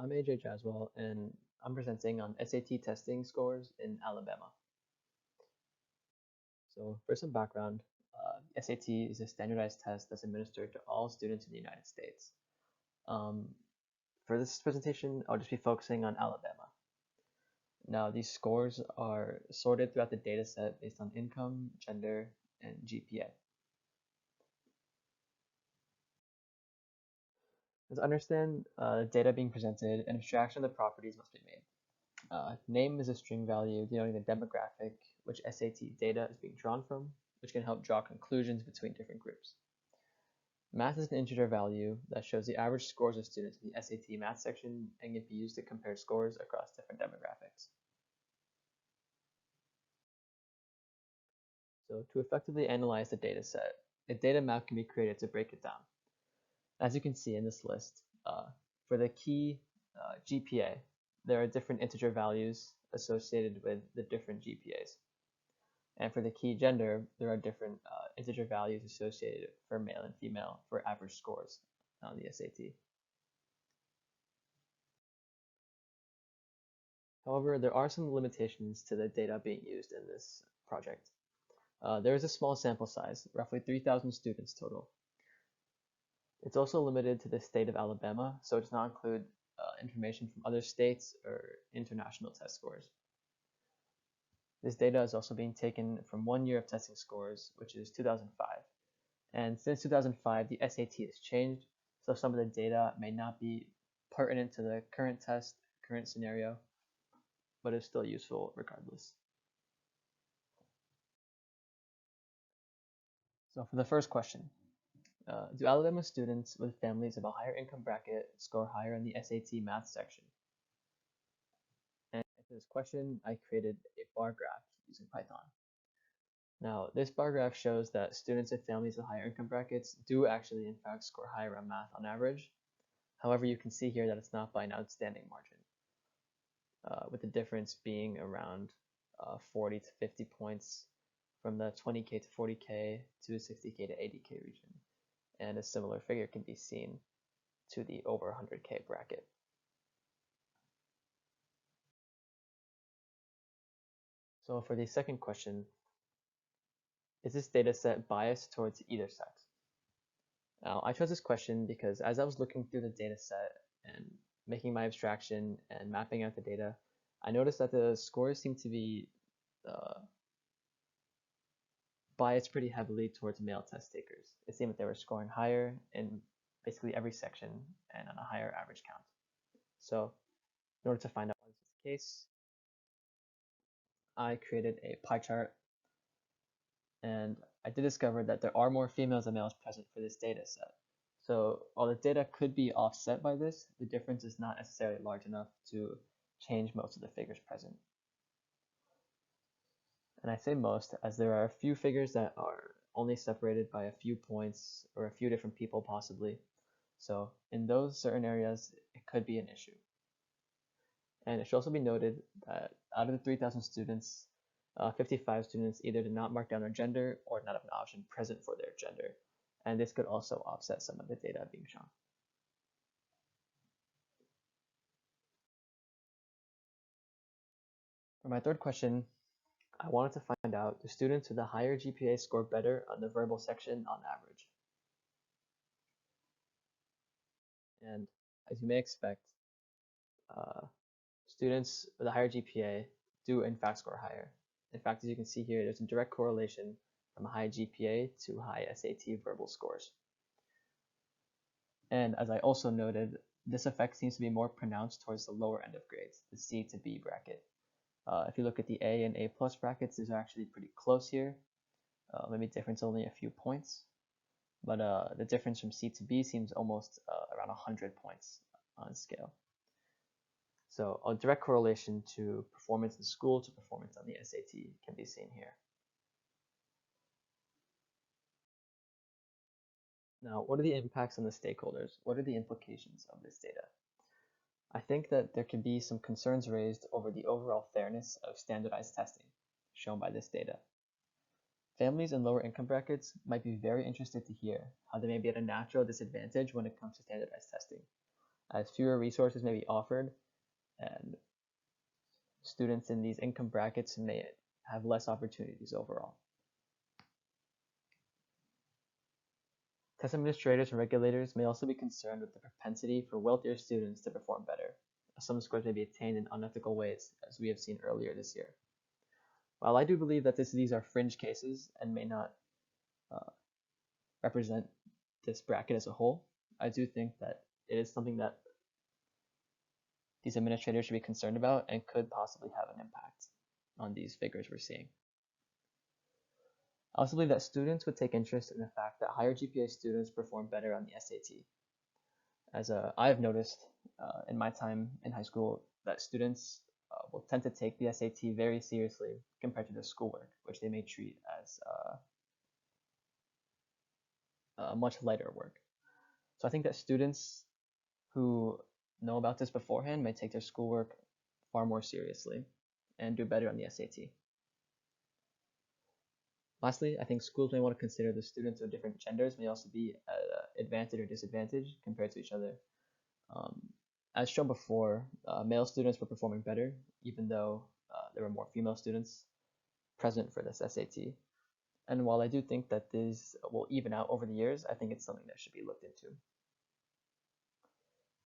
I'm AJ Jaswell, and I'm presenting on SAT testing scores in Alabama. So, for some background, SAT is a standardized test that's administered to all students in the United States. Um, for this presentation, I'll just be focusing on Alabama. Now, these scores are sorted throughout the data set based on income, gender, and GPA. To understand data being presented, an abstraction of the properties must be made. Name is a string value denoting the demographic which SAT data is being drawn from, which can help draw conclusions between different groups. Math is an integer value that shows the average scores of students in the SAT math section and can be used to compare scores across different demographics. So to effectively analyze the data set, a data map can be created to break it down. As you can see in this list, for the key GPA, there are different integer values associated with the different GPAs. And for the key gender, there are different integer values associated for male and female for average scores on the SAT. However, there are some limitations to the data being used in this project. There is a small sample size, roughly 3,000 students total. It's also limited to the state of Alabama, so it does not include information from other states or international test scores. This data is also being taken from 1 year of testing scores, which is 2005. And since 2005, the SAT has changed, so some of the data may not be pertinent to the current test, current scenario, but is still useful regardless. So for the first question, do Alabama students with families of a higher income bracket score higher in the SAT math section? And for this question, I created a bar graph using Python. Now, this bar graph shows that students of families with higher income brackets do actually, in fact, score higher on math on average. However, you can see here that it's not by an outstanding margin, with the difference being around 40 to 50 points from the 20K to 40K to 60K to 80K region. And a similar figure can be seen to the over 100K bracket. So for the second question, is this data set biased towards either sex? Now, I chose this question because as I was looking through the data set and making my abstraction and mapping out the data, I noticed that the scores seem to be biased pretty heavily towards male test takers. It seemed that they were scoring higher in basically every section and on a higher average count. So in order to find out why this is the case, I created a pie chart, and I did discover that there are more females than males present for this data set. So while the data could be offset by this, the difference is not necessarily large enough to change most of the figures present. And I say most as there are a few figures that are only separated by a few points or a few different people possibly. So in those certain areas, it could be an issue. And it should also be noted that out of the 3,000 students, 55 students either did not mark down their gender or not have an option present for their gender. And this could also offset some of the data being shown. For my third question, I wanted to find out, do students with a higher GPA score better on the verbal section on average? And as you may expect, uh, students with a higher GPA do in fact score higher. In fact, as you can see here, there's a direct correlation from a high GPA to high SAT verbal scores. And as I also noted, this effect seems to be more pronounced towards the lower end of grades, the C to B bracket. If you look at the A and A plus brackets, these are actually pretty close here. Maybe difference only a few points, but the difference from C to B seems almost around 100 points on scale. So a direct correlation to performance in school to performance on the SAT can be seen here. Now, what are the impacts on the stakeholders? What are the implications of this data? I think that there can be some concerns raised over the overall fairness of standardized testing shown by this data. Families in lower income brackets might be very interested to hear how they may be at a natural disadvantage when it comes to standardized testing. as fewer resources may be offered, and students in these income brackets may have less opportunities overall. Test administrators and regulators may also be concerned with the propensity for wealthier students to perform better, as some scores may be attained in unethical ways, as we have seen earlier this year. While I do believe that these are fringe cases and may not represent this bracket as a whole, I do think that it is something that these administrators should be concerned about and could possibly have an impact on these figures we're seeing. I also believe that students would take interest in the fact that higher GPA students perform better on the SAT. As I have noticed in my time in high school that students will tend to take the SAT very seriously compared to their schoolwork, which they may treat as much lighter work. So I think that students who know about this beforehand may take their schoolwork far more seriously and do better on the SAT. Lastly, I think schools may want to consider the students of different genders may also be at an advantage or disadvantage compared to each other. As shown before, male students were performing better, even though there were more female students present for this SAT. And while I do think that these will even out over the years, I think it's something that should be looked into.